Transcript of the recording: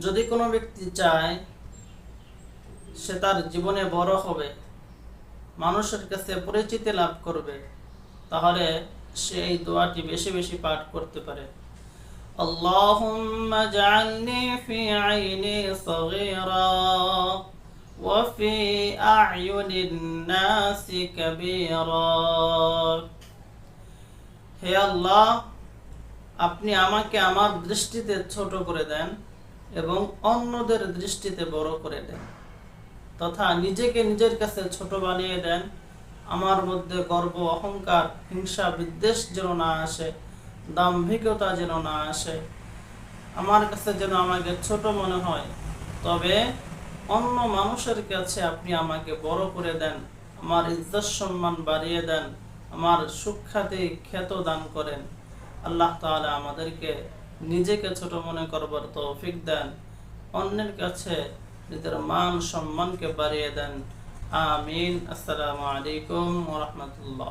যদি কোনো ব্যক্তি চায় সে তার জীবনে বড় হবে, মানুষের কাছে পরিচিতি লাভ করবে, তাহলে সে এই দোয়াটি বেশি বেশি পাঠ করতে পারে। আল্লাহুম্মা জাআলনি ফি আইনি সগীরা ওয়া ফি আ'য়ুনিন নাসি কাবীরা। হে আল্লাহ, আপনি আমাকে আমার দৃষ্টিতে ছোট করে দেন এবং অন্যদের দৃষ্টিতে বড় করে দেন, তথা নিজেকে নিজের কাছে ছোট বানিয়ে দেন। আমার মধ্যে গর্ব, অহংকার, হিংসা, বিদ্বেষ যেন না আসে, দাম্ভিকতা যেন না আসে। আমার কাছে যেন আমাকে ছোট মনে হয়, তবে অন্য মানুষের কাছে আপনি আমাকে বড় করে দেন, আমার ইজ্জত সম্মান বাড়িয়ে দেন, আমার সুখ্যাতি খ্যাত দান করেন। আল্লাহ তাআলা আমাদেরকে নিজেকে ছোট মনে করবার তৌফিক দেন, অন্যের কাছে নিজের মান সম্মানকে বাড়িয়ে দেন। আমিন। আসসালামু আলাইকুম ওয়া রাহমাতুল্লাহ।